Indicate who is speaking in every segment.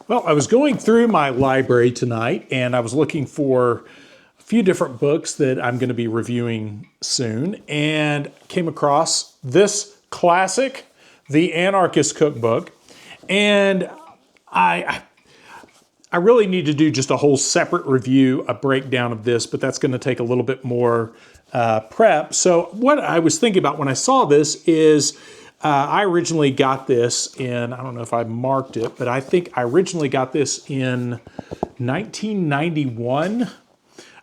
Speaker 1: Well, I was going through my library tonight and I was looking for a few different books that I'm going to be reviewing soon and came across this classic, The Anarchist Cookbook. And I I really need to do just a whole separate review, a breakdown of this, but that's going to take a little bit more prep. So what I was thinking about when I saw this is I originally got this in, I don't know if I marked it, but I think I originally got this in 1991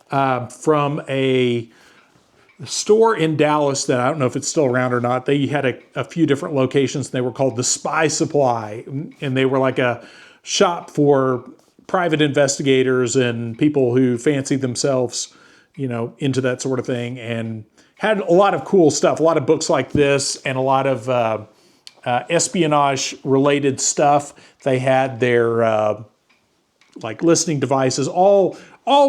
Speaker 1: from a store in Dallas that I don't know if it's still around or not. They had a few different locations. They were called the Spy Supply, and they were like a shop for private investigators and people who fancied themselves, into that sort of thing, and had a lot of cool stuff, a lot of books like this, and a lot of espionage-related stuff. They had their like listening devices, all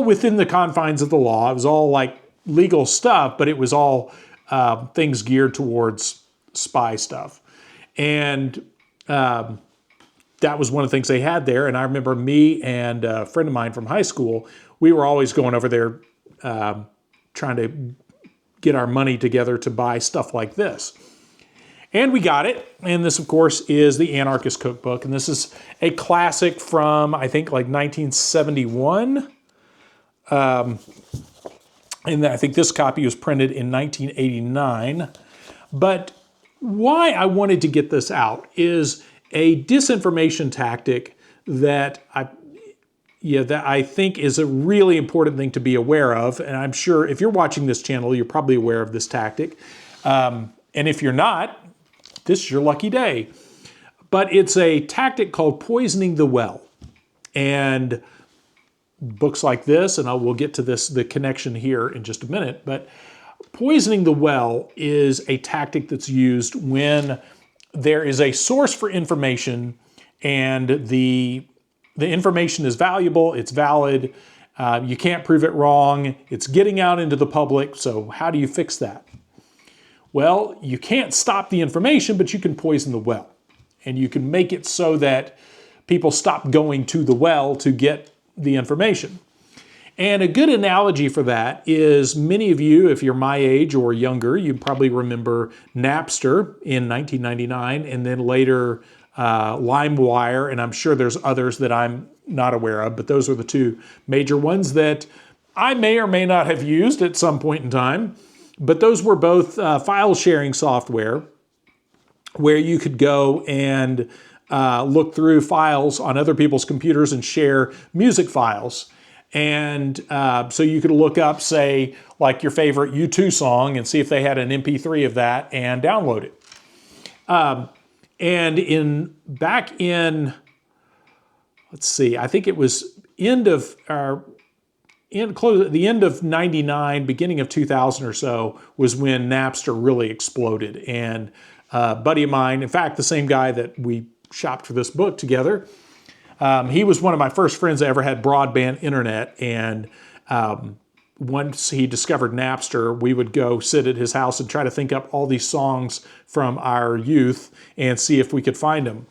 Speaker 1: within the confines of the law. It was all like legal stuff, but it was all things geared towards spy stuff. And that was one of the things they had there. And I remember me and a friend of mine from high school, we were always going over there trying to get our money together to buy stuff like this. And we got it. And this, of course, is the Anarchist Cookbook. And this is a classic from, I think, like 1971. And I think this copy was printed in 1989. But why I wanted to get this out is a disinformation tactic that I think is a really important thing to be aware of. And I'm sure if you're watching this channel, you're probably aware of this tactic. And if you're not, this is your lucky day. But it's a tactic called poisoning the well. And books like this, and we'll get to the connection here in just a minute, but poisoning the well is a tactic that's used when there is a source for information and the information is valuable, it's valid, you can't prove it wrong, it's getting out into the public, so how do you fix that? Well, you can't stop the information, but you can poison the well. And you can make it so that people stop going to the well to get the information. And a good analogy for that is many of you, if you're my age or younger, you probably remember Napster in 1999 and then later LimeWire, and I'm sure there's others that I'm not aware of, but those are the two major ones that I may or may not have used at some point in time. But those were both file sharing software where you could go and look through files on other people's computers and share music files. And so you could look up, say, like your favorite U2 song and see if they had an MP3 of that and download it. And back in, let's see, I think it was the end of 99, beginning of 2000 or so was when Napster really exploded. And a buddy of mine, in fact, the same guy that we shopped for this book together, he was one of my first friends that ever had broadband internet. And once he discovered Napster, we would go sit at his house and try to think up all these songs from our youth and see if we could find them.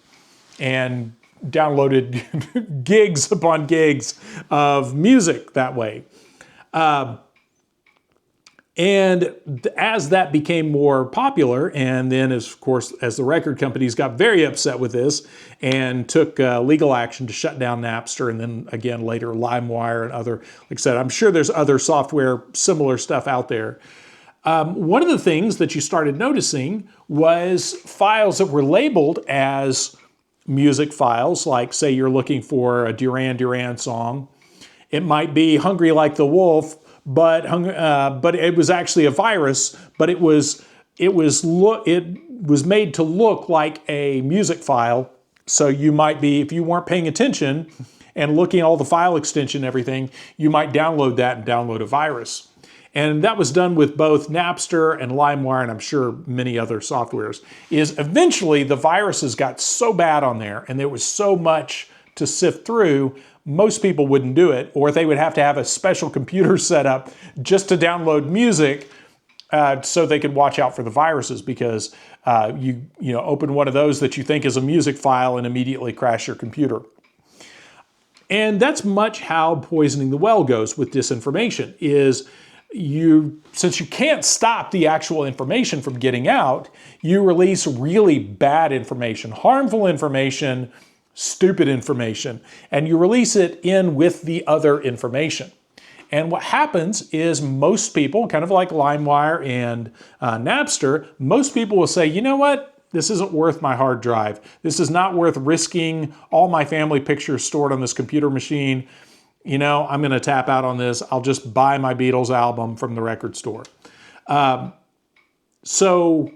Speaker 1: And downloaded gigs upon gigs of music that way. And as that became more popular, and then of course, as the record companies got very upset with this and took legal action to shut down Napster, and then again later LimeWire and other, like I said, I'm sure there's other software, similar stuff out there. One of the things that you started noticing was files that were labeled as music files, like say you're looking for a Duran Duran song. It might be Hungry Like the Wolf, but it was actually a virus, but it was made to look like a music file. So you might be, if you weren't paying attention and looking at all the file extension and everything, you might download that and download a virus. And that was done with both Napster and LimeWire, and I'm sure many other softwares, is eventually the viruses got so bad on there and there was so much to sift through, most people wouldn't do it, or they would have to have a special computer set up just to download music so they could watch out for the viruses, because you open one of those that you think is a music file and immediately crash your computer. And that's much how poisoning the well goes with disinformation is since you can't stop the actual information from getting out, you release really bad information, harmful information, stupid information, and you release it in with the other information. And what happens is most people, kind of like LimeWire and Napster, most people will say, you know what? This isn't worth my hard drive. This is not worth risking all my family pictures stored on this computer machine. You know, I'm going to tap out on this. I'll just buy my Beatles album from the record store. So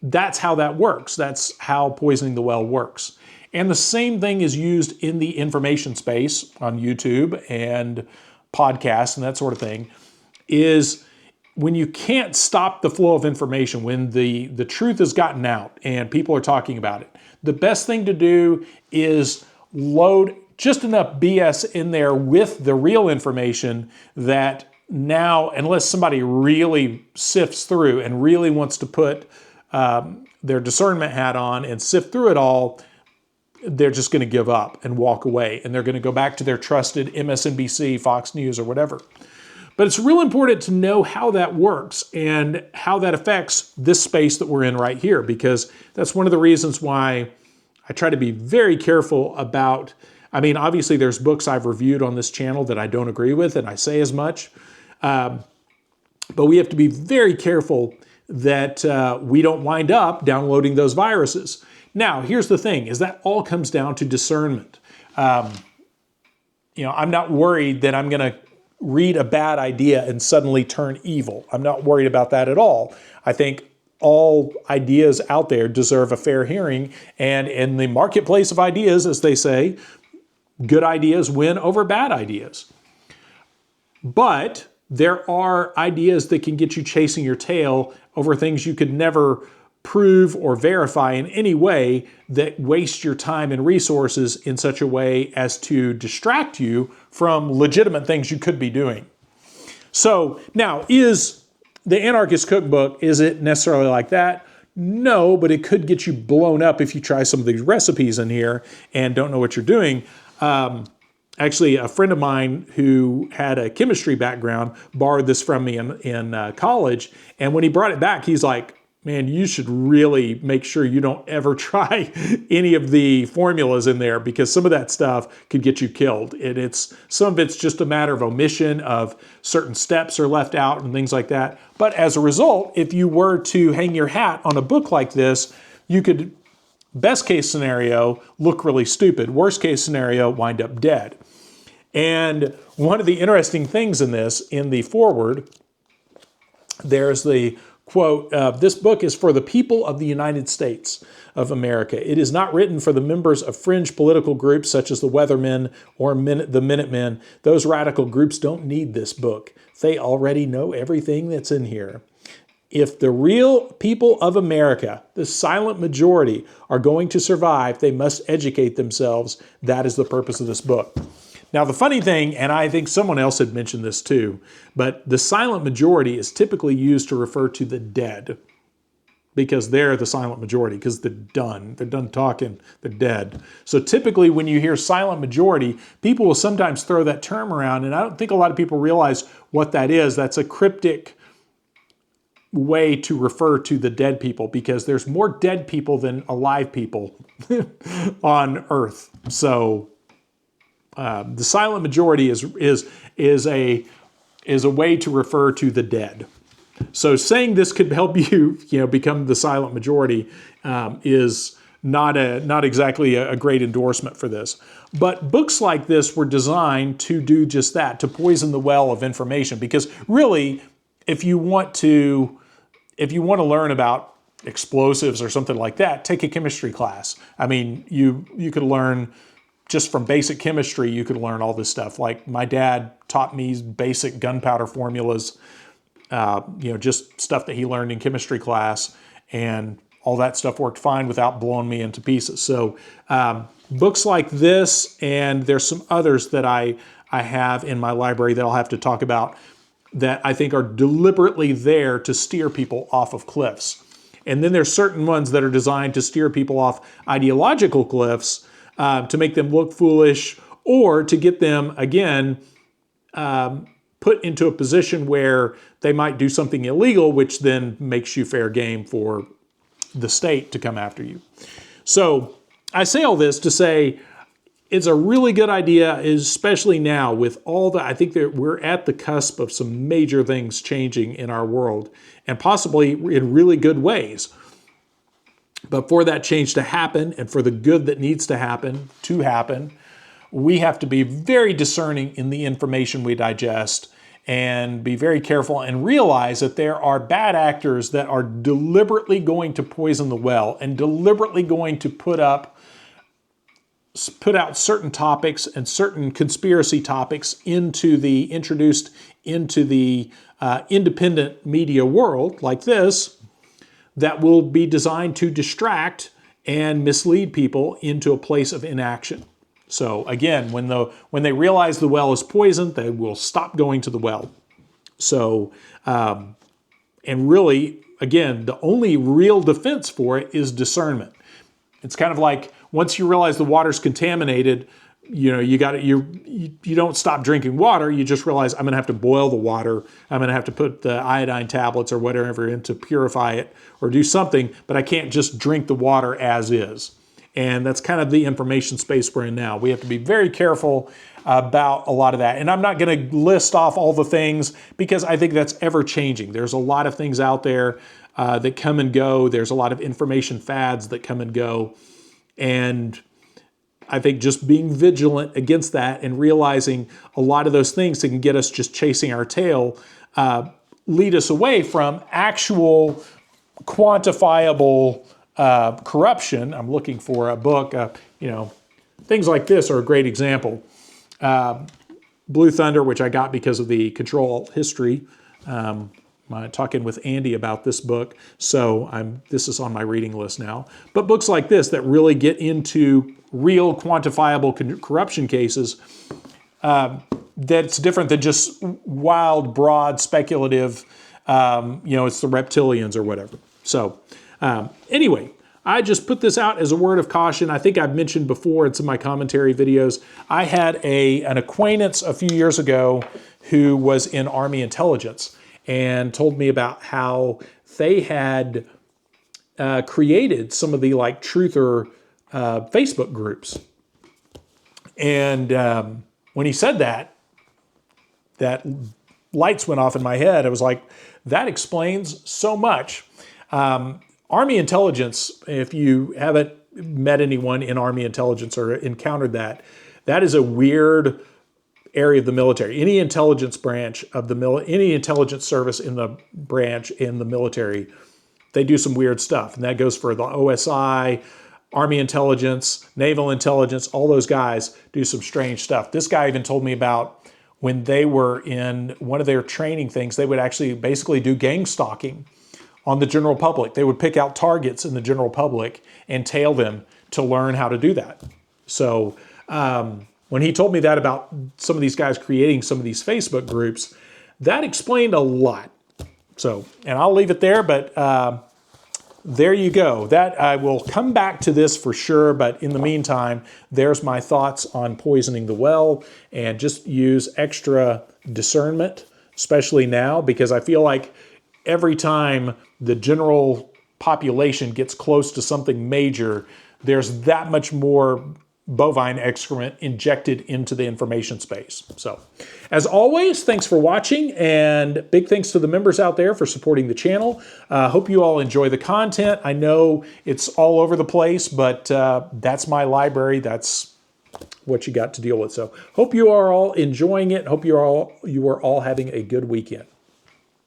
Speaker 1: that's how that works. That's how poisoning the well works. And the same thing is used in the information space on YouTube and podcasts and that sort of thing, is when you can't stop the flow of information, when the truth has gotten out and people are talking about it, the best thing to do is load just enough BS in there with the real information that now, unless somebody really sifts through and really wants to put their discernment hat on and sift through it all, they're just going to give up and walk away. And they're going to go back to their trusted MSNBC, Fox News, or whatever. But it's real important to know how that works and how that affects this space that we're in right here, because that's one of the reasons why I try to be very careful about, I mean, obviously there's books I've reviewed on this channel that I don't agree with, and I say as much. But we have to be very careful that we don't wind up downloading those viruses. Now, here's the thing, is that all comes down to discernment. I'm not worried that I'm going to read a bad idea and suddenly turn evil. I'm not worried about that at all. I think all ideas out there deserve a fair hearing. And in the marketplace of ideas, as they say, good ideas win over bad ideas. But there are ideas that can get you chasing your tail over things you could never prove or verify in any way that waste your time and resources in such a way as to distract you from legitimate things you could be doing. So now, is the Anarchist Cookbook, is it necessarily like that? No, but it could get you blown up if you try some of these recipes in here and don't know what you're doing. Actually, a friend of mine who had a chemistry background borrowed this from me in college, and when he brought it back, he's like, man, you should really make sure you don't ever try any of the formulas in there, because some of that stuff could get you killed. Some of it's just a matter of omission of certain steps are left out and things like that. But as a result, if you were to hang your hat on a book like this, you could, best case scenario, look really stupid. Worst case scenario, wind up dead. And one of the interesting things in this, in the foreword, there's the quote, this book is for the people of the United States of America. It is not written for the members of fringe political groups such as the Weathermen or the Minutemen. Those radical groups don't need this book. They already know everything that's in here. If the real people of America, the silent majority, are going to survive, they must educate themselves. That is the purpose of this book. Now, the funny thing, and I think someone else had mentioned this too, but the silent majority is typically used to refer to the dead, because they're the silent majority, because they're done talking, they're dead. So typically when you hear silent majority, people will sometimes throw that term around, and I don't think a lot of people realize what that is. That's a cryptic way to refer to the dead people, because there's more dead people than alive people on Earth. So the silent majority is a way to refer to the dead. So saying this could help you, become the silent majority is not exactly a great endorsement for this. But books like this were designed to do just that, to poison the well of information. Because really, if you want to learn about explosives or something like that, take a chemistry class. I mean, you could learn. Just from basic chemistry, you could learn all this stuff. Like my dad taught me basic gunpowder formulas, just stuff that he learned in chemistry class, and all that stuff worked fine without blowing me into pieces. So books like this, and there's some others that I have in my library that I'll have to talk about that I think are deliberately there to steer people off of cliffs. And then there's certain ones that are designed to steer people off ideological cliffs, to make them look foolish or to get them, again, put into a position where they might do something illegal, which then makes you fair game for the state to come after you. So I say all this to say it's a really good idea, especially now with all the, I think that we're at the cusp of some major things changing in our world, and possibly in really good ways. But for that change to happen, and for the good that needs to happen, we have to be very discerning in the information we digest and be very careful and realize that there are bad actors that are deliberately going to poison the well and deliberately going to put out certain topics and certain conspiracy topics introduced into the independent media world like this, that will be designed to distract and mislead people into a place of inaction. So again, when they realize the well is poisoned, they will stop going to the well. So, and really, again, the only real defense for it is discernment. It's kind of like once you realize the water's contaminated, you don't stop drinking water. You just realize I'm going to have to boil the water. I'm going to have to put the iodine tablets or whatever in to purify it or do something, but I can't just drink the water as is. And that's kind of the information space we're in now. We have to be very careful about a lot of that. And I'm not going to list off all the things because I think that's ever changing. There's a lot of things out there that come and go. There's a lot of information fads that come and go. And I think just being vigilant against that and realizing a lot of those things that can get us just chasing our tail lead us away from actual quantifiable corruption. I'm looking for a book, things like this are a great example. Blue Thunder, which I got because of the Control History. I'm talking with Andy about this book, so this is on my reading list now. But books like this that really get into real quantifiable corruption cases, that's different than just wild, broad, speculative, it's the reptilians or whatever. So anyway, I just put this out as a word of caution. I think I've mentioned before in some of my commentary videos, I had an acquaintance a few years ago who was in Army intelligence and told me about how they had created some of the truther Facebook groups. And when he said that lights went off in my head. I was like, that explains so much. Army intelligence, if you haven't met anyone in Army intelligence or encountered that is a weird area of the military. Any intelligence branch of any intelligence service in the branch in the military, they do some weird stuff. And that goes for the OSI, Army intelligence, naval intelligence, all those guys do some strange stuff. This guy even told me about when they were in one of their training things, they would actually basically do gang stalking on the general public. They would pick out targets in the general public and tail them to learn how to do that. So when he told me that about some of these guys creating some of these Facebook groups, that explained a lot. So, and I'll leave it there, but there you go. That I will come back to this for sure, but in the meantime, there's my thoughts on poisoning the well, and just use extra discernment, especially now, because I feel like every time the general population gets close to something major, there's that much more bovine excrement injected into the information space. So, as always, thanks for watching, and big thanks to the members out there for supporting the channel. Hope you all enjoy the content. I know it's all over the place, but that's my library. That's what you got to deal with. So, hope you are all enjoying it. Hope you are all having a good weekend.